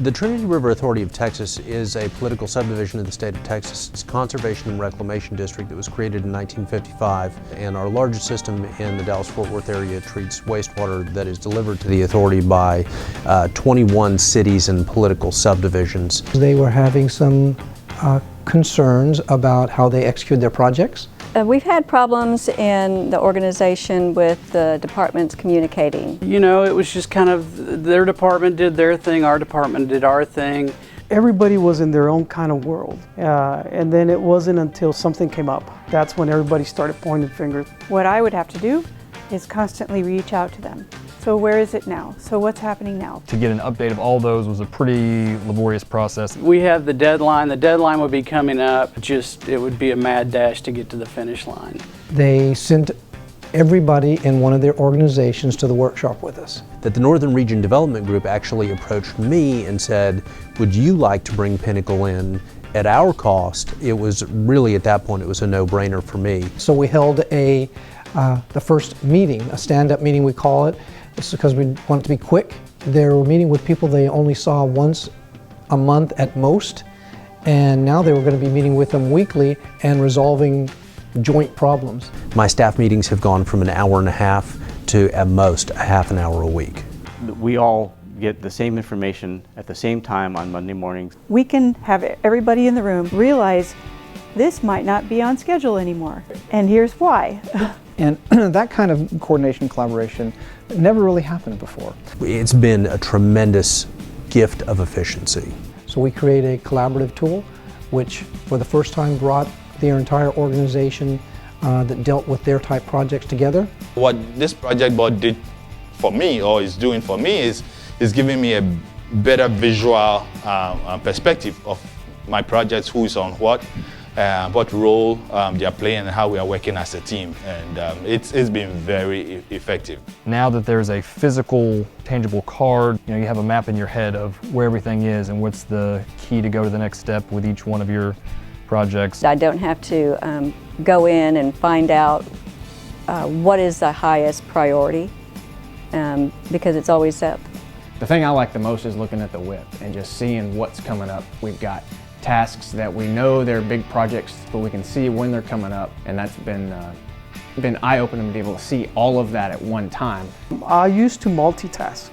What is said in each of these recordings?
The Trinity River Authority of Texas is a political subdivision of the state of Texas. It's a conservation and reclamation district that was created in 1955, and our largest system in the Dallas-Fort Worth area treats wastewater that is delivered to the authority by 21 cities and political subdivisions. They were having some concerns about how they execute their projects. We've had problems in the organization with the departments communicating. You know, it was just kind of their department did their thing, our department did our thing. Everybody was in their own kind of world, and then it wasn't until something came up. That's when everybody started pointing fingers. What I would have to do is constantly reach out to them. So where is it now? So what's happening now? To get an update of all those was a pretty laborious process. We have the deadline would be coming up, it would be a mad dash to get to the finish line. They sent everybody in one of their organizations to the workshop with us. That the Northern Region Development Group actually approached me and said, would you like to bring Pinnacle in at our cost? It was really, at that point, it was a no-brainer for me. So we held the first meeting, a stand-up meeting we call it. It's because we want it to be quick. They were meeting with people they only saw once a month at most, and now they were going to be meeting with them weekly and resolving joint problems. My staff meetings have gone from an hour and a half to at most a half an hour a week. We all get the same information at the same time on Monday mornings. We can have everybody in the room realize this might not be on schedule anymore, and here's why. And that kind of coordination and collaboration never really happened before. It's been a tremendous gift of efficiency. So we created a collaborative tool which for the first time brought their entire organization that dealt with their type projects together. What this project board did for me, or is doing for me, is giving me a better visual perspective of my projects, who is on what role they are playing and how we are working as a team, and it's been very effective. Now that there's a physical, tangible card, you have a map in your head of where everything is and what's the key to go to the next step with each one of your projects. I don't have to go in and find out what is the highest priority because it's always up. The thing I like the most is looking at the WIP and just seeing what's coming up. We've got tasks that we know they're big projects, but we can see when they're coming up, and that's been eye-opening to be able to see all of that at one time. I used to multitask,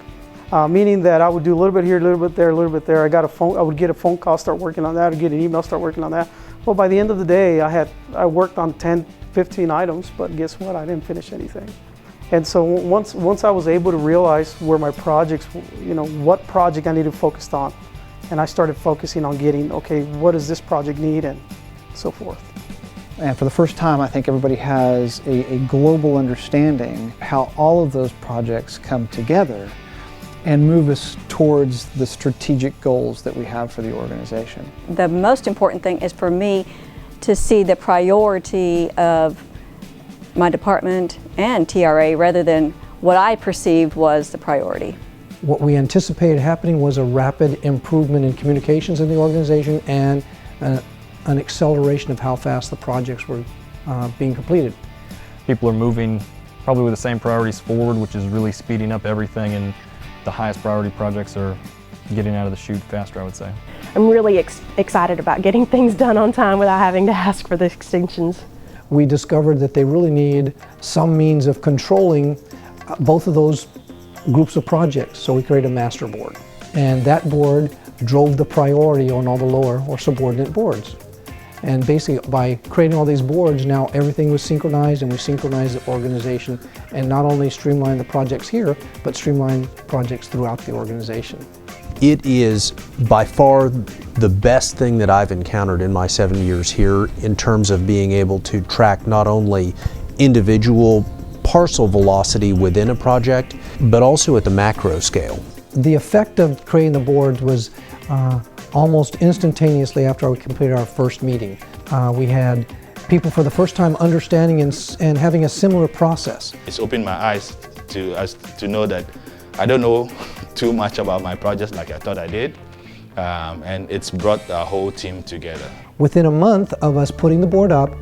meaning that I would do a little bit here, a little bit there, a little bit there. I would get a phone call, start working on that, or get an email, start working on that. Well, by the end of the day, I worked on 10, 15 items, but guess what? I didn't finish anything. And so once I was able to realize where my projects, what project I needed to focus on, and I started focusing on getting, okay, what does this project need, and so forth. And for the first time, I think everybody has a global understanding how all of those projects come together and move us towards the strategic goals that we have for the organization. The most important thing is for me to see the priority of my department and TRA rather than what I perceived was the priority. What we anticipated happening was a rapid improvement in communications in the organization and an acceleration of how fast the projects were being completed. People are moving probably with the same priorities forward, which is really speeding up everything, and the highest priority projects are getting out of the chute faster, I would say. I'm really excited about getting things done on time without having to ask for the extensions. We discovered that they really need some means of controlling both of those groups of projects, so we created a master board. And that board drove the priority on all the lower or subordinate boards. And basically by creating all these boards, now everything was synchronized, and we synchronized the organization and not only streamlined the projects here, but streamlined projects throughout the organization. It is by far the best thing that I've encountered in my 7 years here in terms of being able to track not only individual parcel velocity within a project, but also at the macro scale. The effect of creating the boards was almost instantaneously after we completed our first meeting. We had people for the first time understanding and having a similar process. It's opened my eyes to know that I don't know too much about my projects like I thought I did, and it's brought the whole team together. Within a month of us putting the board up,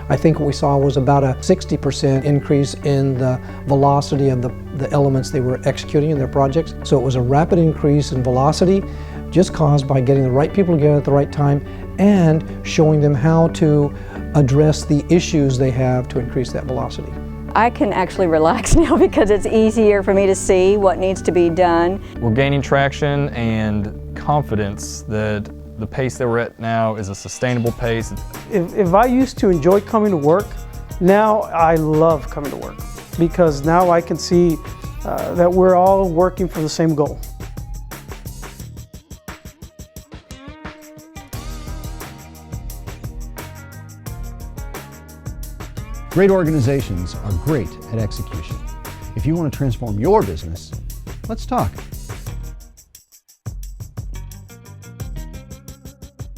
I think what we saw was about a 60% increase in the velocity of the elements they were executing in their projects. So it was a rapid increase in velocity, just caused by getting the right people together at the right time and showing them how to address the issues they have to increase that velocity. I can actually relax now because it's easier for me to see what needs to be done. We're gaining traction and confidence that the pace that we're at now is a sustainable pace. If I used to enjoy coming to work, now I love coming to work because now I can see that we're all working for the same goal. Great organizations are great at execution. If you want to transform your business, let's talk.